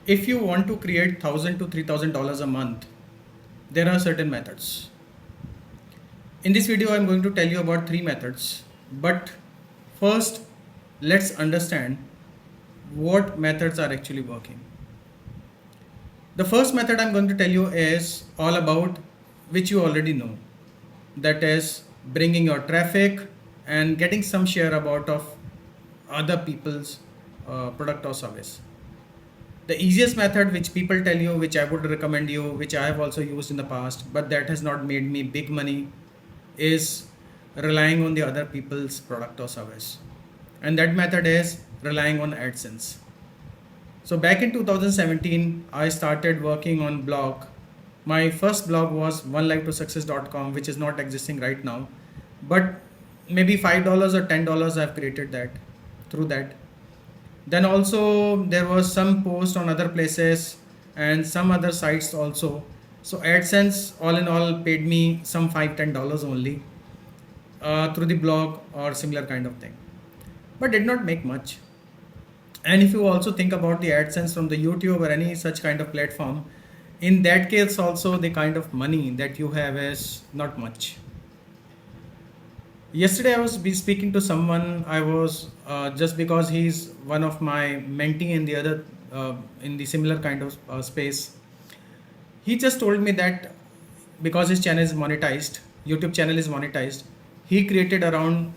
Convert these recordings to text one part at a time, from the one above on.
If you want to create $1,000 to $3,000 a month, there are certain methods. In this video, I'm going to tell you about 3 methods. But first, let's understand what methods are actually working. The first method I'm going to tell you is all about which you already know. That is bringing your traffic and getting some share about of other people's product or service. The easiest method which people tell you, which I would recommend you, which I have also used in the past, but that has not made me big money, is relying on the other people's product or service. And that method is relying on AdSense. So back in 2017, I started working on blog. My first blog was onelifetosuccess.com, which is not existing right now, but maybe $5 or $10 I've created that through that. Then also there was some post on other places and some other sites also. So AdSense all in all paid me some $5-10 only through the blog or similar kind of thing, but did not make much. And if you also think about the AdSense from the YouTube or any such kind of platform, in that case also the kind of money that you have is not much. Yesterday I was speaking to someone. I was just because he's one of my mentee in the other in the similar kind of space. He just told me that because his channel is monetized, YouTube channel is monetized, he created around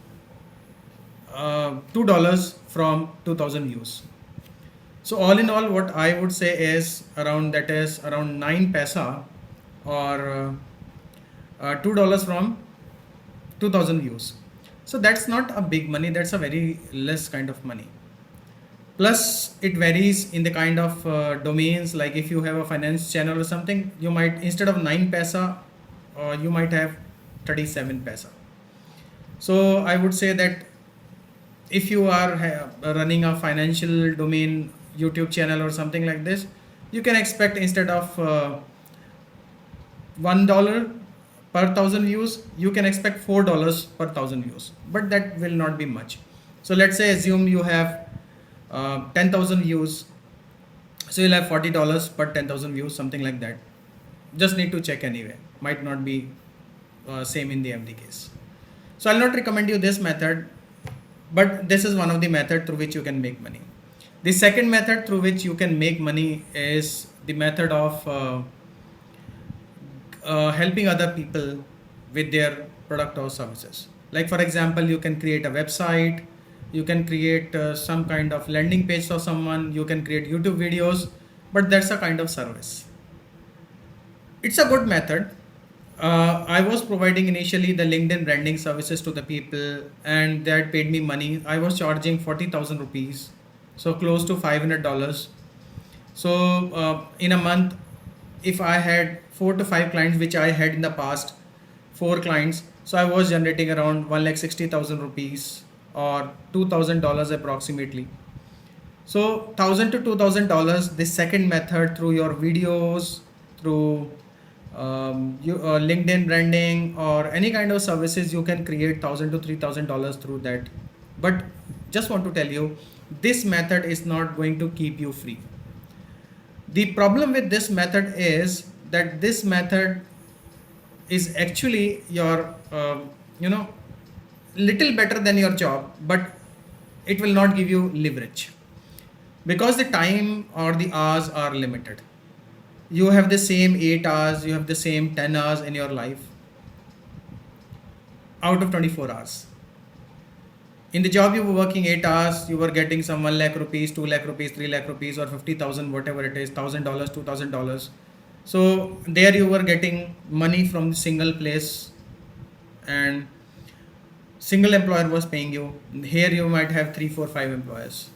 $2 from 2000 views. So all in all, what I would say is around 9 paisa or $2 from 2000 views. So that's not a big money, that's a very less kind of money. Plus it varies in the kind of domains. Like if you have a finance channel or something, you might, instead of 9 paisa, you might have 37 paisa. So I would say that if you are running a financial domain YouTube channel or something like this, you can expect instead of $1 per thousand views, you can expect $4 per thousand views, but that will not be much. So let's say assume you have 10,000 views, so you'll have $40 per 10,000 views, something like that. Just need to check anyway, might not be same in the every case. So I'll not recommend you this method, but this is one of the method through which you can make money. The second method through which you can make money is the method of helping other people with their product or services. Like for example, you can create a website, you can create some kind of landing page for someone, you can create YouTube videos, but that's a kind of service. It's a good method. I was providing initially the LinkedIn branding services to the people, and that paid me money. I was charging 40,000 rupees, so close to $500. So in a month, if I had 4 to 5 clients, which I had in the past, 4 clients, so I was generating around 1,60,000 rupees or $2,000 approximately. So $1,000 to $2,000. The second method, through your videos, through LinkedIn branding or any kind of services, you can create $1,000 to $3,000 through that. But just want to tell you, this method is not going to keep you free. The problem with this method is that this method is actually your little better than your job, but it will not give you leverage because the time or the hours are limited. You have the same 8 hours, you have the same 10 hours in your life out of 24 hours. In the job you were working 8 hours, you were getting some 1 lakh rupees, 2 lakh rupees, 3 lakh rupees or 50,000, whatever it is, $1,000, $2,000. So there you were getting money from the single place and single employer was paying you. Here you might have 3, 4, 5 employers.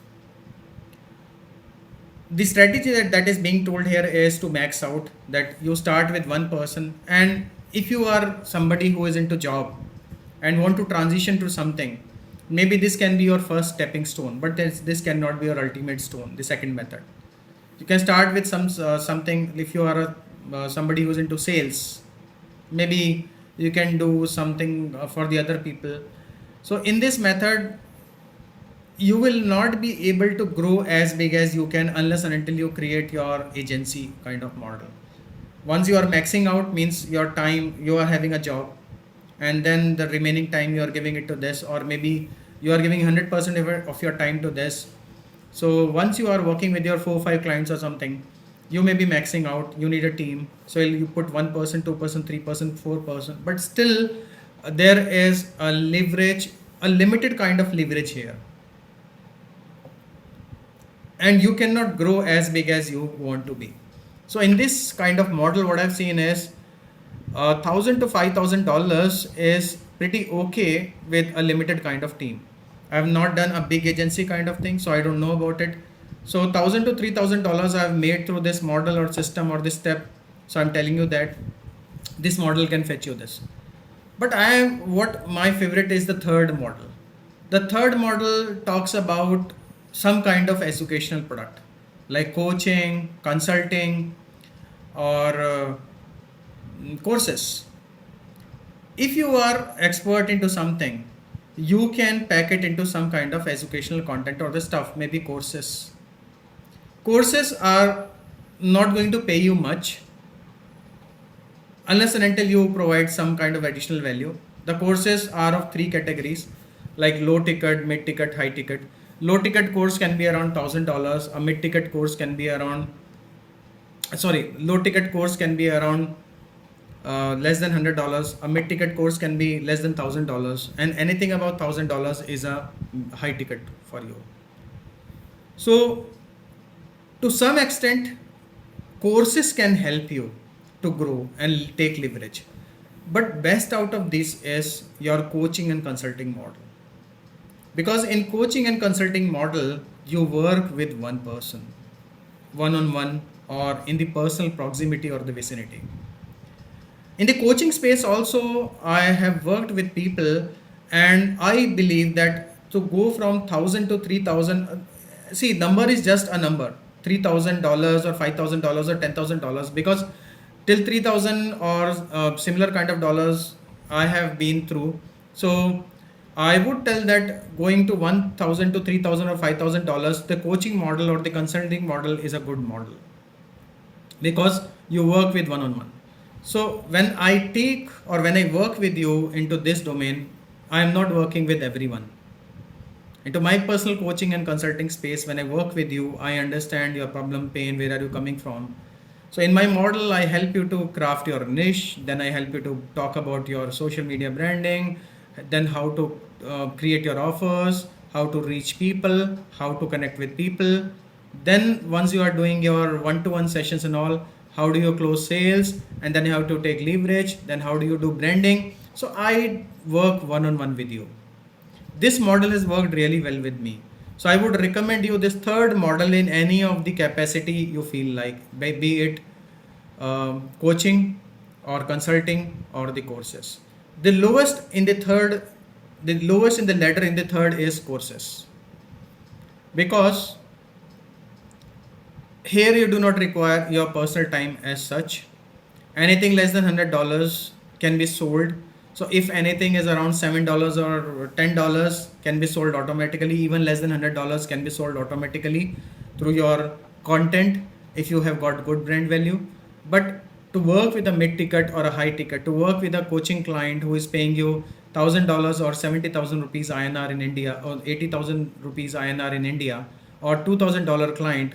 The strategy that is being told here is to max out, that you start with one person, and if you are somebody who is into job and want to transition to something, maybe this can be your first stepping stone, but this cannot be your ultimate stone. The second method, you can start with something. If you are somebody who's into sales, maybe you can do something for the other people. So in this method, you will not be able to grow as big as you can unless and until you create your agency kind of model. Once you are maxing out means your time, you are having a job, and then the remaining time you are giving it to this, or maybe you are giving 100% of your time to this. So once you are working with your 4 or 5 clients or something, you may be maxing out, you need a team, so you put 1%, 2%, 3%, 4%, but still there is a leverage, a limited kind of leverage here, and you cannot grow as big as you want to be. So in this kind of model, what I've seen is $1,000 to $5,000 is pretty okay with a limited kind of team. I have not done a big agency kind of thing, so I don't know about it. So $1,000 to $3,000 I have made through this model or system or this step. So I'm telling you that this model can fetch you this. But what my favorite is the third model. The third model talks about some kind of educational product like coaching, consulting, or courses. If you are expert into something, you can pack it into some kind of educational content or the stuff, maybe courses. Courses are not going to pay you much unless and until you provide some kind of additional value. The courses are of 3 categories, like low ticket, mid ticket, high ticket. Low ticket course can be around $1,000. A mid ticket course can be around, low ticket course can be around less than $100. A mid ticket course can be less than $1,000, and anything about $1,000 is a high ticket for you. So to some extent, courses can help you to grow and take leverage, but best out of this is your coaching and consulting model, because in coaching and consulting model you work with one person, one on one, or in the personal proximity or the vicinity. In the coaching space also, I have worked with people, and I believe that to go from 1,000 to 3,000, see, number is just a number, $3,000 or $5,000 or $10,000, because till 3,000 or similar kind of dollars I have been through. So I would tell that going to 1,000 to 3,000 or $5,000, the coaching model or the consulting model is a good model, because you work with one on one. So when I take or when I work with you into this domain, I am not working with everyone. Into my personal coaching and consulting space, when I work with you, I understand your problem, pain, where are you coming from. So in my model, I help you to craft your niche, then I help you to talk about your social media branding, then how to create your offers, how to reach people, how to connect with people. Then once you are doing your one-to-one sessions and all, how do you close sales, and then you have to take leverage, then how do you do branding. So I work one-on-one with you. This model has worked really well with me. So I would recommend you this third model in any of the capacity you feel like, be it coaching or consulting or the courses. The lowest in the ladder in the third is courses, because here you do not require your personal time as such. Anything less than $100 can be sold. So if anything is around $7 or $10 can be sold automatically. Even less than $100 can be sold automatically through your content if you have got good brand value. But to work with a mid ticket or a high ticket, to work with a coaching client who is paying you $1,000 or 70,000 rupees INR in India, or 80,000 rupees INR in India, or $2,000 client,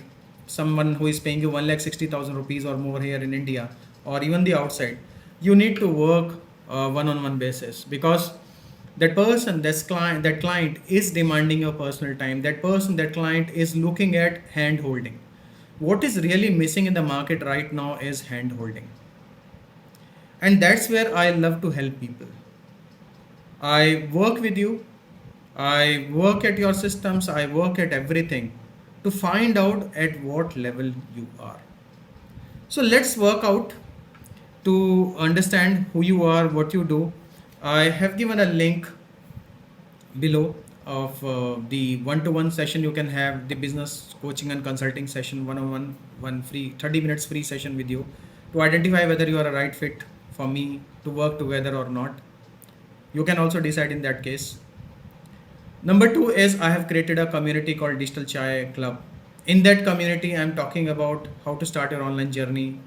someone who is paying you 1,60,000 rupees or more here in India, or even the outside, you need to work one-on-one basis, because that person, that client is demanding your personal time. That client is looking at hand holding. What is really missing in the market right now is hand holding, and that's where I love to help people. I work with you, I work at your systems, I work at everything to find out at what level you are. So let's work out to understand who you are, what you do. I have given a link below of the one-to-one session you can have, the business coaching and consulting session, one-on-one, one free 30 minutes free session with you to identify whether you are a right fit for me to work together or not. You can also decide in that case. Number two is I have created a community called Digital Chai Club. In that community, I'm talking about how to start your online journey.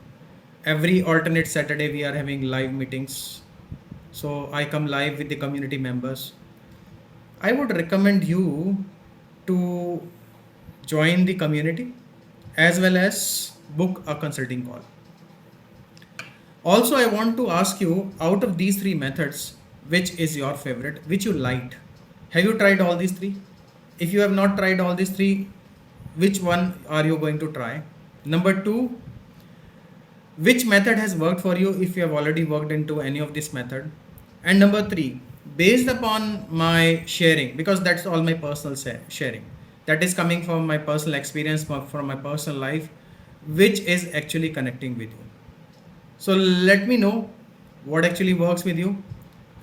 Every alternate Saturday, we are having live meetings. So I come live with the community members. I would recommend you to join the community as well as book a consulting call. Also, I want to ask you, out of these three methods, which is your favorite, which you liked? Have you tried all these three? If you have not tried all these three, which one are you going to try? Number two, which method has worked for you if you have already worked into any of this method? And number three, based upon my sharing, because that's all my personal sharing, that is coming from my personal experience, from my personal life, which is actually connecting with you. So let me know what actually works with you,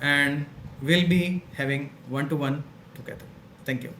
and we'll be having one-to-one together. Thank you.